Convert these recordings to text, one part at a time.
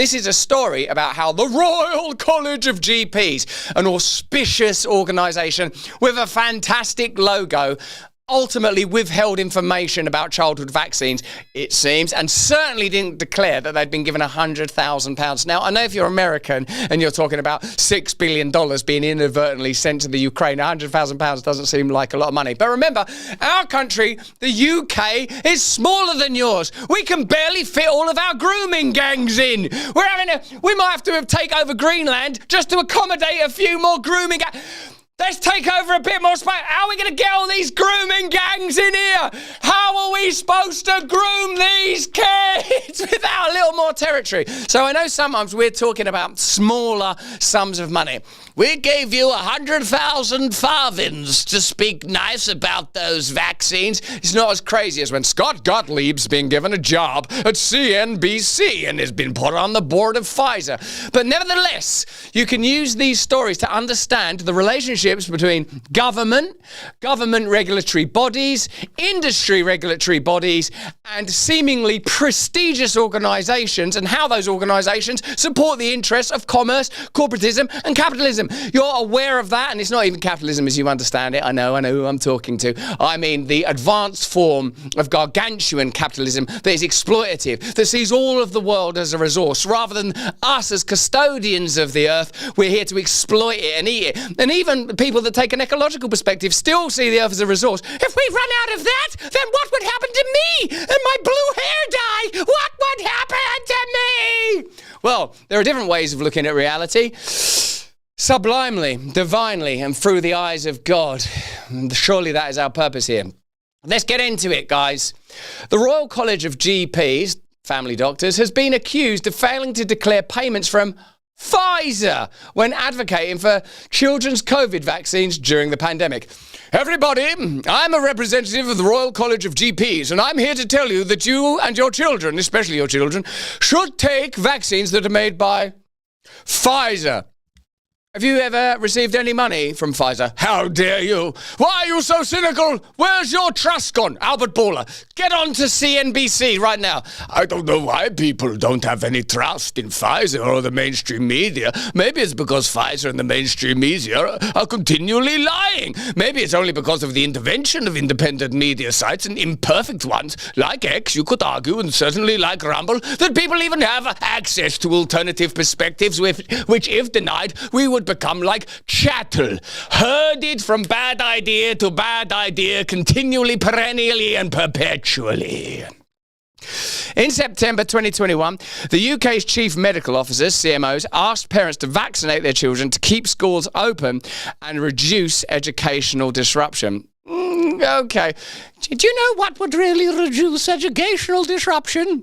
This is a story about how the Royal College of GPs, an auspicious organisation with a fantastic logo, ultimately withheld information about childhood vaccines, it seems, and certainly didn't declare that they'd been given £100,000. Now, I know if you're American and you're talking about $6 billion being inadvertently sent to the Ukraine, £100,000 doesn't seem like a lot of money. But remember, our country, the UK, is smaller than yours. We can barely fit all of our grooming gangs in. We might have to take over Greenland just to accommodate a few more grooming gangs. Let's take over a bit more space. How are we going to get all these grooming gangs in here? How are we supposed to groom these kids without a little more territory? So I know sometimes we're talking about smaller sums of money. We gave you 100,000 farthings to speak nice about those vaccines. It's not as crazy as when Scott Gottlieb's been given a job at CNBC and has been put on the board of Pfizer. But nevertheless, you can use these stories to understand the relationship between government regulatory bodies, industry regulatory bodies, and seemingly prestigious organisations, and how those organisations support the interests of commerce, corporatism, and capitalism. You're aware of that, and it's not even capitalism as you understand it. I know who I'm talking to. I mean the advanced form of gargantuan capitalism that is exploitative, that sees all of the world as a resource, rather than us as custodians of the earth. We're here to exploit it and eat it. And even people that take an ecological perspective still see the earth as a resource. If we run out of that, then what would happen to me and my blue hair dye? What would happen to me? Well, there are different ways of looking at reality. Sublimely, divinely, and through the eyes of God. And surely that is our purpose here. Let's get into it, guys. The Royal College of GPs, family doctors, has been accused of failing to declare payments from Pfizer when advocating for children's COVID vaccines during the pandemic. Everybody, I'm a representative of the Royal College of GPs, and I'm here to tell you that you and your children, especially your children, should take vaccines that are made by Pfizer. Have you ever received any money from Pfizer? How dare you? Why are you so cynical? Where's your trust gone? Albert Bourla, get on to CNBC right now. I don't know why people don't have any trust in Pfizer or the mainstream media. Maybe it's because Pfizer and the mainstream media are continually lying. Maybe it's only because of the intervention of independent media sites and imperfect ones, like X, you could argue, and certainly like Rumble, that people even have access to alternative perspectives which, if denied, we would become like chattel, herded from bad idea to bad idea, continually, perennially, and perpetually. In September 2021, the UK's chief medical officers, CMOs, asked parents to vaccinate their children to keep schools open and reduce educational disruption. Okay. Do you know what would really reduce educational disruption?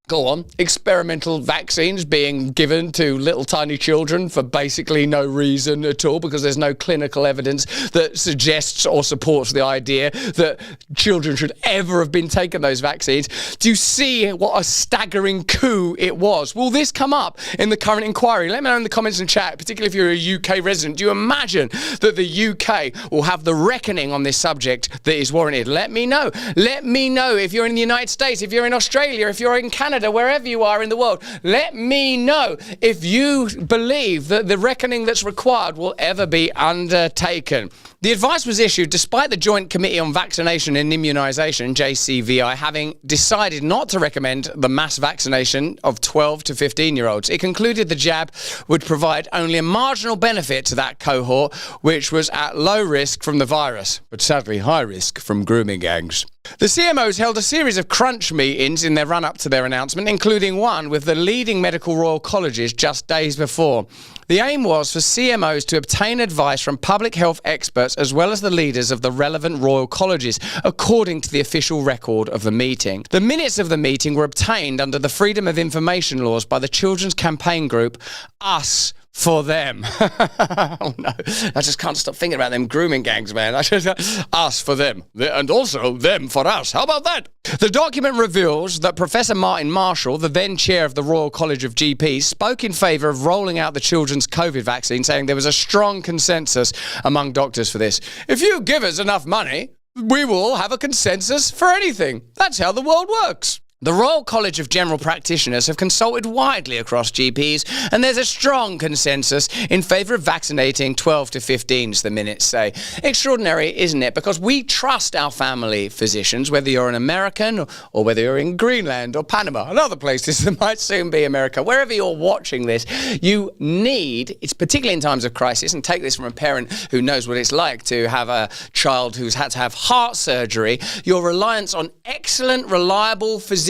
Go on. Experimental vaccines being given to little tiny children for basically no reason at all, because there's no clinical evidence that suggests or supports the idea that children should ever have been taking those vaccines. Do you see what a staggering coup it was? Will this come up in the current inquiry? Let me know in the comments and chat, particularly if you're a UK resident. Do you imagine that the UK will have the reckoning on this subject that is warranted? Let me know. Let me know if you're in the United States, if you're in Australia, if you're in Canada, wherever you are in the world. Let me know if you believe that the reckoning that's required will ever be undertaken. The advice was issued despite the Joint Committee on Vaccination and Immunisation, JCVI, having decided not to recommend the mass vaccination of 12 to 15-year-olds. It concluded the jab would provide only a marginal benefit to that cohort, which was at low risk from the virus, but sadly high risk from grooming gangs. The CMOs held a series of crunch meetings in their run-up to their announcement, including one with the leading medical royal colleges just days before. The aim was for CMOs to obtain advice from public health experts as well as the leaders of the relevant royal colleges, according to the official record of the meeting. The minutes of the meeting were obtained under the Freedom of Information laws by the children's campaign group Us for Them. Oh no, I just can't stop thinking about them grooming gangs, man. Us for them, and also them for us. How about that? The document reveals that Professor Martin Marshall, the then chair of the Royal College of GPs, spoke in favour of rolling out the children's COVID vaccine, saying there was a strong consensus among doctors for this. If you give us enough money, we will have a consensus for anything. That's how the world works. The Royal College of General Practitioners have consulted widely across GPs, and there's a strong consensus in favour of vaccinating 12 to 15s, the minutes say. Extraordinary, isn't it? Because we trust our family physicians, whether you're an American or whether you're in Greenland or Panama and other places that might soon be America. Wherever you're watching this, you need, it's particularly in times of crisis, and take this from a parent who knows what it's like to have a child who's had to have heart surgery, your reliance on excellent, reliable physicians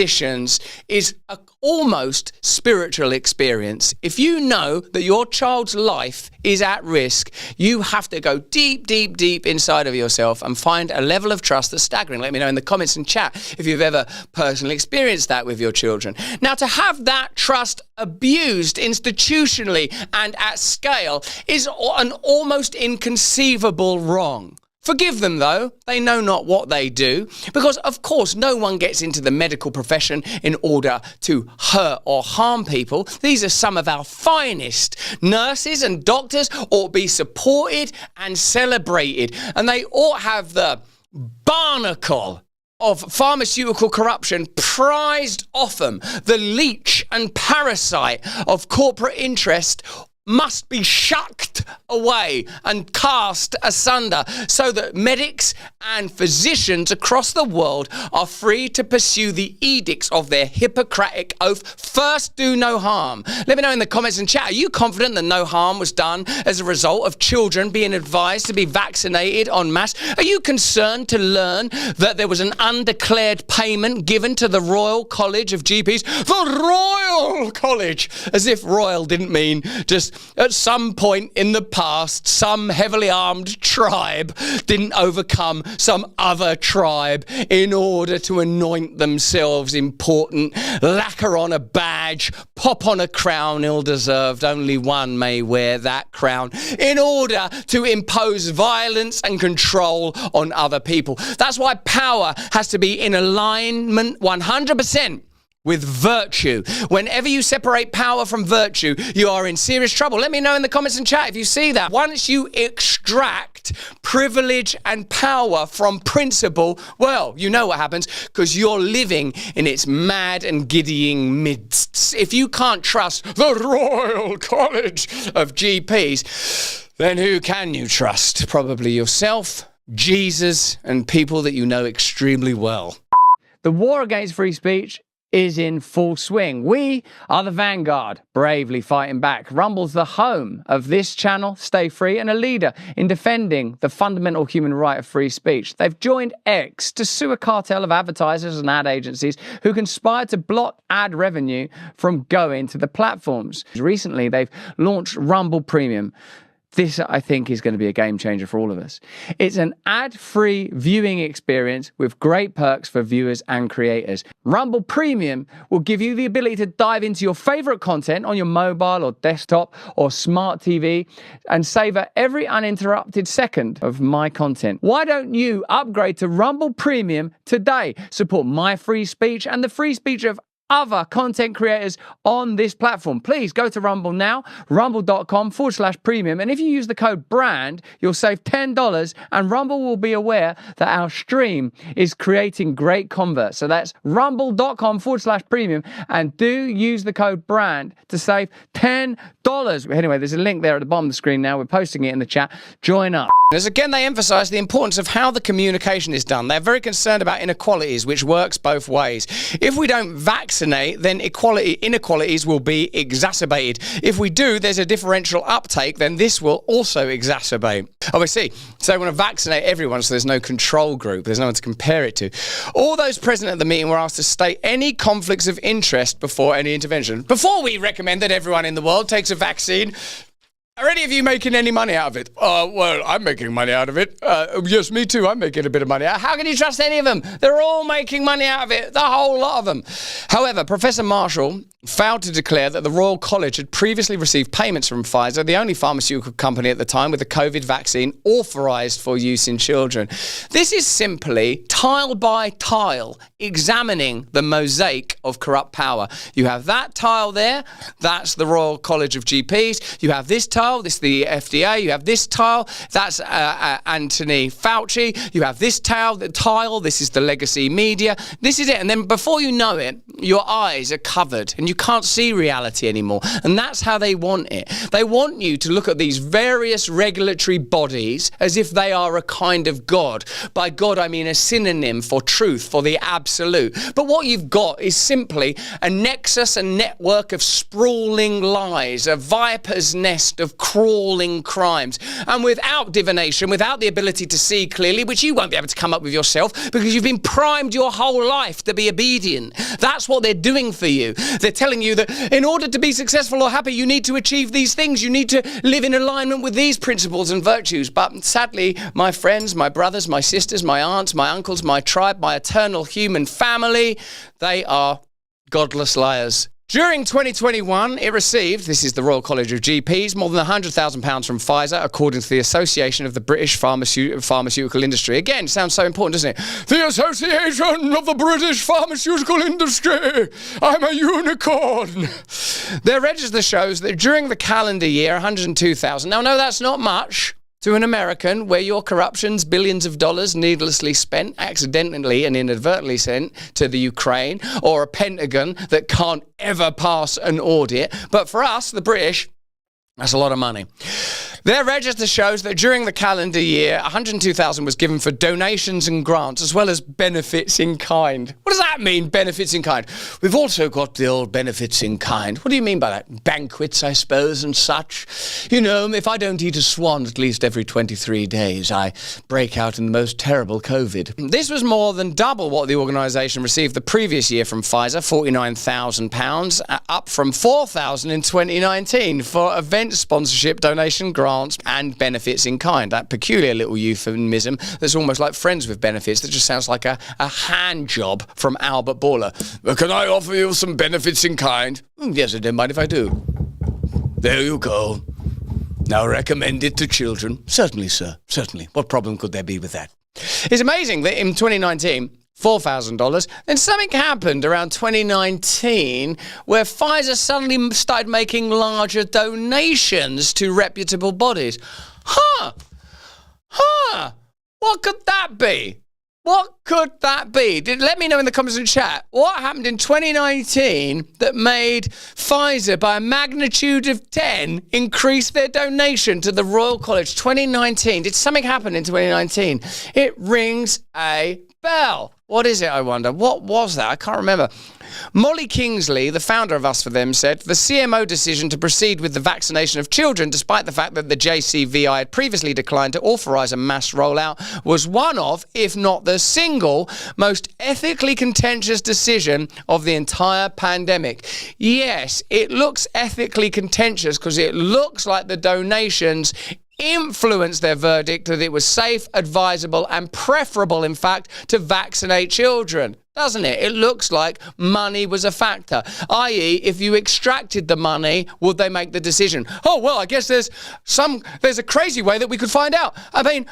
is an almost spiritual experience. If you know that your child's life is at risk, you have to go deep, deep, deep inside of yourself and find a level of trust that's staggering. Let me know in the comments and chat if you've ever personally experienced that with your children. Now, to have that trust abused institutionally and at scale is an almost inconceivable wrong. Forgive them, though. They know not what they do. Because, of course, no one gets into the medical profession in order to hurt or harm people. These are some of our finest. Nurses and doctors ought to be supported and celebrated. And they ought have the barnacle of pharmaceutical corruption prized off them. The leech and parasite of corporate interest must be shucked away and cast asunder so that medics and physicians across the world are free to pursue the edicts of their Hippocratic oath. First, do no harm. Let me know in the comments and chat, are you confident that no harm was done as a result of children being advised to be vaccinated en masse? Are you concerned to learn that there was an undeclared payment given to the Royal College of GPs? The Royal College! As if royal didn't mean just at some point in the past, some heavily armed tribe didn't overcome some other tribe in order to anoint themselves important, lacquer on a badge, pop on a crown ill-deserved. Only one may wear that crown in order to impose violence and control on other people. That's why power has to be in alignment 100% with virtue. Whenever you separate power from virtue, you are in serious trouble. Let me know in the comments and chat if you see that. Once you extract privilege and power from principle, well, you know what happens, because you're living in its mad and giddying midst. If you can't trust the Royal College of GPs, then who can you trust? Probably yourself, Jesus, and people that you know extremely well. The war against free speech is in full swing. We are the vanguard, bravely fighting back. Rumble's the home of this channel, Stay Free, and a leader in defending the fundamental human right of free speech. They've joined X to sue a cartel of advertisers and ad agencies who conspired to block ad revenue from going to the platforms. Recently, they've launched Rumble Premium. This, I think, is going to be a game changer for all of us. It's an ad-free viewing experience with great perks for viewers and creators. Rumble Premium will give you the ability to dive into your favorite content on your mobile or desktop or smart TV and savor every uninterrupted second of my content. Why don't you upgrade to Rumble Premium today? Support my free speech and the free speech of other content creators on this platform. Please go to Rumble now, rumble.com/premium. And if you use the code BRAND, you'll save $10 and Rumble will be aware that our stream is creating great converts. So that's rumble.com/premium and do use the code BRAND to save $10. Anyway, there's a link there at the bottom of the screen now. We're posting it in the chat. Join up. As again, they emphasize the importance of how the communication is done. They're very concerned about inequalities, which works both ways. If we don't vaccinate, then inequalities will be exacerbated. If we do, there's a differential uptake, then this will also exacerbate. Oh, I see. So they want to vaccinate everyone so there's no control group. There's no one to compare it to. All those present at the meeting were asked to state any conflicts of interest before any intervention. Before we recommend that everyone in the world takes a vaccine, are any of you making any money out of it? Well, I'm making money out of it. Yes, me too. I'm making a bit of money. How can you trust any of them? They're all making money out of it. The whole lot of them. However, Professor Marshall failed to declare that the Royal College had previously received payments from Pfizer, the only pharmaceutical company at the time with a COVID vaccine authorized for use in children. This is simply tile by tile examining the mosaic of corrupt power. You have that tile there. That's the Royal College of GPs. You have this tile tile. This is the FDA. You have this tile. That's Anthony Fauci. You have this tile. This is the legacy media. This is it. And then before you know it, your eyes are covered and you can't see reality anymore. And that's how they want it. They want you to look at these various regulatory bodies as if they are a kind of God. By God, I mean a synonym for truth, for the absolute. But what you've got is simply a nexus, a network of sprawling lies, a viper's nest of crawling crimes. And without divination, without the ability to see clearly, which you won't be able to come up with yourself because you've been primed your whole life to be obedient. That's what they're doing for you. They're telling you that in order to be successful or happy, you need to achieve these things. You need to live in alignment with these principles and virtues. But sadly, my friends, my brothers, my sisters, my aunts, my uncles, my tribe, my eternal human family, they are godless liars. During 2021, it received, this is the Royal College of GPs, more than £100,000 from Pfizer, according to the Association of the British Pharmaceutical Industry. Again, sounds so important, doesn't it? The Association of the British Pharmaceutical Industry. I'm a unicorn. Their register shows that during the calendar year, 102,000. Now, no, that's not much. To an American, where your corruption's billions of dollars needlessly spent, accidentally and inadvertently sent to the Ukraine, or a Pentagon that can't ever pass an audit. But for us, the British, that's a lot of money. Their register shows that during the calendar year, 102,000 was given for donations and grants, as well as benefits in kind. What does that mean, benefits in kind? We've also got the old benefits in kind. What do you mean by that? Banquets, I suppose, and such. You know, if I don't eat a swan at least every 23 days, I break out in the most terrible COVID. This was more than double what the organisation received the previous year from Pfizer, £49,000, up from £4,000 in 2019 for event sponsorship, donation, grants, and benefits in kind. That peculiar little euphemism that's almost like friends with benefits that just sounds like a hand job from Albert Baller. Can I offer you some benefits in kind? Yes, I don't mind if I do. There you go. Now recommend it to children. Certainly, sir. Certainly. What problem could there be with that? It's amazing that in 2019, $4,000. Then something happened around 2019 where Pfizer suddenly started making larger donations to reputable bodies. What could that be? What could that be? Let me know in the comments and chat. What happened in 2019 that made Pfizer, by a magnitude of 10, increase their donation to the Royal College? 2019. Did something happen in 2019? It rings a bell. What is it, I wonder? What was that? I can't remember. Molly Kingsley, the founder of Us For Them, said the CMO decision to proceed with the vaccination of children, despite the fact that the JCVI had previously declined to authorise a mass rollout, was one of, if not the single, most ethically contentious decision of the entire pandemic. Yes, it looks ethically contentious because it looks like the donations influenced their verdict that it was safe, advisable, and preferable, in fact, to vaccinate children. Doesn't it? It looks like money was a factor. I.e., if you extracted the money, would they make the decision? Oh, well, I guess there's a crazy way that we could find out. I mean,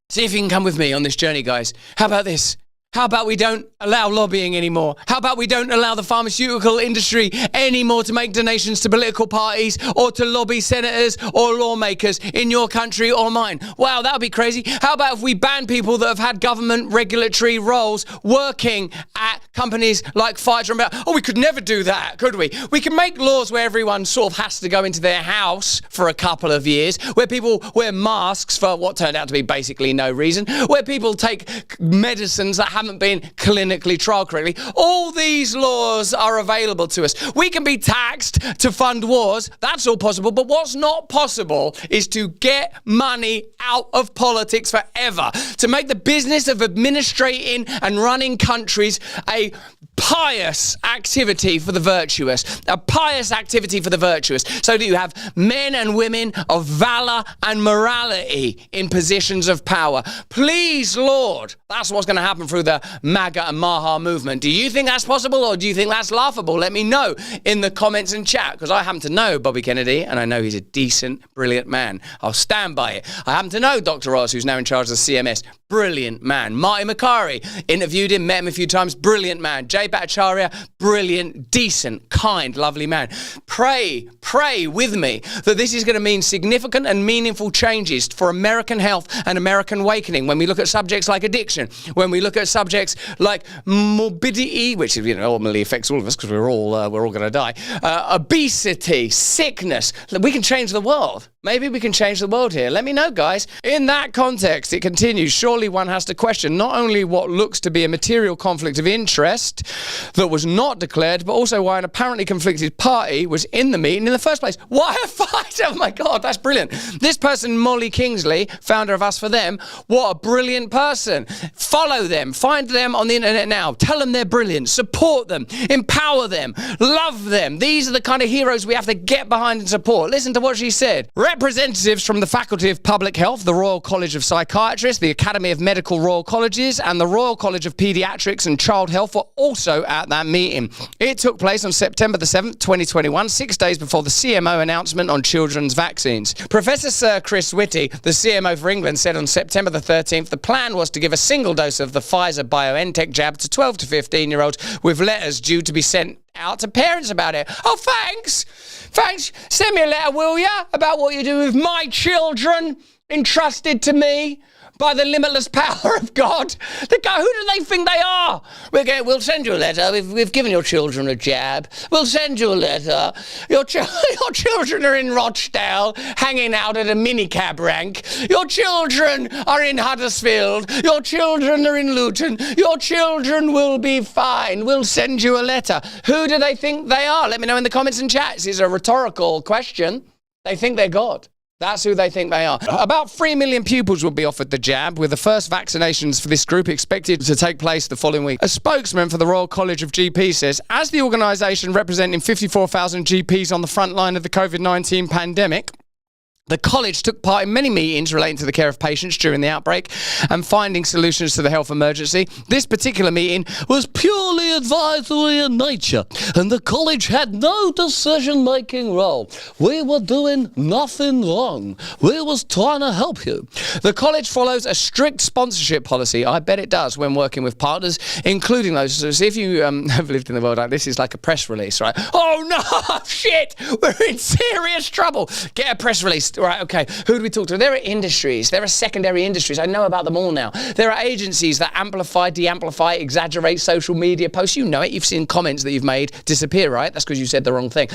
see if you can come with me on this journey, guys. How about this? How about we don't allow lobbying anymore? How about we don't allow the pharmaceutical industry anymore to make donations to political parties or to lobby senators or lawmakers in your country or mine? Wow, that would be crazy. How about if we ban people that have had government regulatory roles working at companies like Pfizer? Oh, we could never do that, could we? We can make laws where everyone sort of has to go into their house for a couple of years, where people wear masks for what turned out to be basically no reason, where people take medicines that haven't been clinically trialed correctly. All these laws are available to us. We can be taxed to fund wars. That's all possible. But what's not possible is to get money out of politics forever. To make the business of administrating and running countries a pious activity for the virtuous. A pious activity for the virtuous. So that you have men and women of valor and morality in positions of power. Please, Lord, that's what's going to happen through the MAGA and Maha movement. Do you think that's possible, or do you think that's laughable? Let me know in the comments and chat, because I happen to know Bobby Kennedy, and I know he's a decent, brilliant man. I'll stand by it. I happen to know Dr. Oz, who's now in charge of the CMS. Brilliant man. Marty Makari, interviewed him, met him a few times. Brilliant man. Jay Bhattacharya, brilliant, decent, kind, lovely man. pray with me that this is going to mean significant and meaningful changes for American health and American awakening when we look at subjects like addiction, when we look at subjects like morbidity, which ultimately affects all of us because we're all going to die, obesity, sickness. We can change the world. Maybe we can change the world here. Let me know, guys. In that context, it continues, surely one has to question not only what looks to be a material conflict of interest that was not declared, but also why an apparently conflicted party was in the meeting in the first place. Why a fight? Oh my God, that's brilliant. This person, Molly Kingsley, founder of Us For Them, what a brilliant person. Follow them. Find them on the internet now. Tell them they're brilliant. Support them. Empower them. Love them. These are the kind of heroes we have to get behind and support. Listen to what she said. Representatives from the Faculty of Public Health, the Royal College of Psychiatrists, the Academy of Medical Royal Colleges, and the Royal College of Paediatrics and Child Health were also at that meeting. It took place on September the 7th, 2021, 6 days before the CMO announcement on children's vaccines. Professor Sir Chris Whitty, the CMO for England, said on September the 13th the plan was to give a single dose of the Pfizer-BioNTech jab to 12 to 15-year-olds with letters due to be sent out to parents about it. Oh, thanks. Send me a letter, will ya, about what you do with my children entrusted to me by the limitless power of God. Who do they think they are? We'll send you a letter. We've given your children a jab. We'll send you a letter. Your children are in Rochdale, hanging out at a minicab rank. Your children are in Huddersfield. Your children are in Luton. Your children will be fine. We'll send you a letter. Who do they think they are? Let me know in the comments and chats. It's a rhetorical question. They think they're God. That's who they think they are. About 3 million pupils will be offered the jab, with the first vaccinations for this group expected to take place the following week. A spokesman for the Royal College of GPs says, as the organisation representing 54,000 GPs on the front line of the COVID-19 pandemic, the college took part in many meetings relating to the care of patients during the outbreak and finding solutions to the health emergency. This particular meeting was purely advisory in nature, and the college had no decision-making role. We were doing nothing wrong. We was trying to help you. The college follows a strict sponsorship policy. I bet it does when working with partners, including those. So if you have lived in the world like this, is like a press release, right? Oh no, shit, we're in serious trouble. Get a press release. Right, okay, who do we talk to? There are industries. There are secondary industries. I know about them all now. There are agencies that amplify, de-amplify, exaggerate social media posts. You know it. You've seen comments that you've made disappear, right? That's because you said the wrong thing.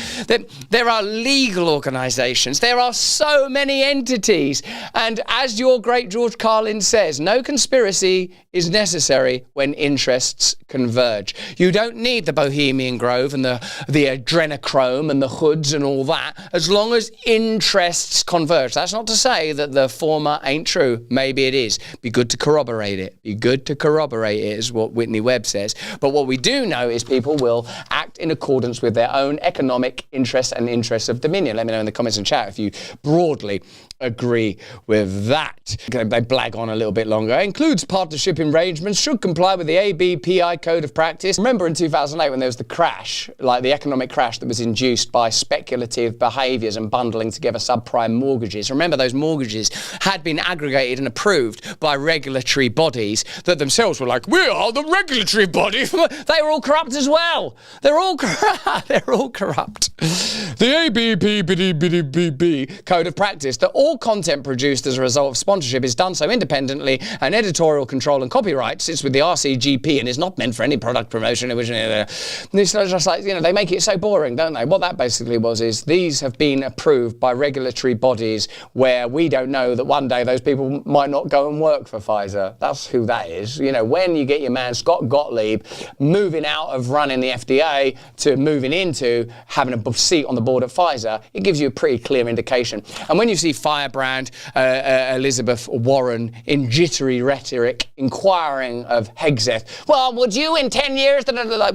There are legal organisations. There are so many entities. And as your great George Carlin says, no conspiracy is necessary when interests converge. You don't need the Bohemian Grove and the adrenochrome and the hoods and all that, as long as interests converge. That's not to say that the former ain't true. Maybe it is. Be good to corroborate it. Be good to corroborate it is what Whitney Webb says. But what we do know is people will act in accordance with their own economic interests and interests of dominion. Let me know in the comments and chat if you broadly agree with that. They blag on a little bit longer. It includes partnership arrangements, should comply with the ABPI Code of Practice. Remember in 2008 when there was the crash, like the economic crash that was induced by speculative behaviours and bundling together subprime mortgages. Remember those mortgages had been aggregated and approved by regulatory bodies that themselves were like, we are the regulatory body. They were all corrupt as well. They're all corrupt. They're all corrupt. The ABPI Code of Practice, that all content produced as a result of sponsorship is done so independently, and editorial control and copyright sits with the RCGP and is not meant for any product promotion. It's just like, they make it so boring, don't they? What that basically was is these have been approved by regulatory bodies where we don't know that one day those people might not go and work for Pfizer. That's who that is. When you get your man Scott Gottlieb moving out of running the FDA to moving into having a seat on the board at Pfizer, it gives you a pretty clear indication. And when you see Firebrand, Elizabeth Warren in jittery rhetoric inquiring of Hegseth, well, would you in 10 years,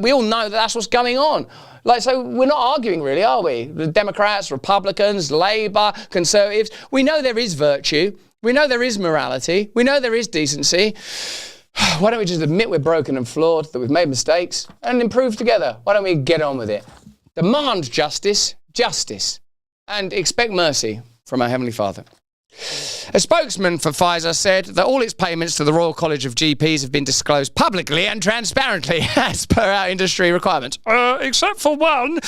we all know that that's what's going on. So we're not arguing really, are we? The Democrats, Republicans, Labour, Conservatives, we know there is virtue. We know there is morality. We know there is decency. Why don't we just admit we're broken and flawed, that we've made mistakes, and improve together? Why don't we get on with it? Demand justice, and expect mercy from our Heavenly Father. A spokesman for Pfizer said that all its payments to the Royal College of GPs have been disclosed publicly and transparently as per our industry requirements. Except for one.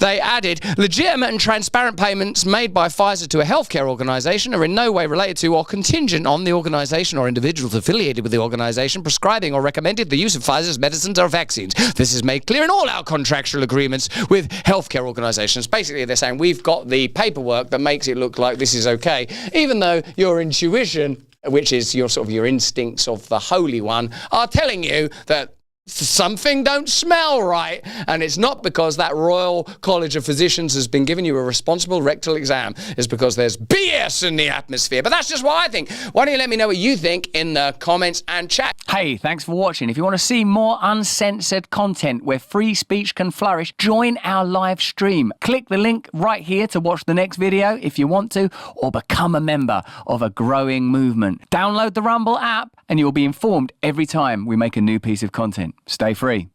They added, legitimate and transparent payments made by Pfizer to a healthcare organisation are in no way related to or contingent on the organisation or individuals affiliated with the organisation prescribing or recommended the use of Pfizer's medicines or vaccines. This is made clear in all our contractual agreements with healthcare organisations. Basically, they're saying we've got the paperwork that makes it look like this is okay, even though your intuition, which is your instincts of the Holy One, are telling you that something don't smell right, and it's not because that Royal College of Physicians has been giving you a responsible rectal exam. It's because there's BS in the atmosphere. But that's just what I think. Why don't you let me know what you think in the comments and chat? Hey, thanks for watching. If you want to see more uncensored content where free speech can flourish, join our live stream. Click the link right here to watch the next video if you want to, or become a member of a growing movement. Download the Rumble app and you'll be informed every time we make a new piece of content. Stay free.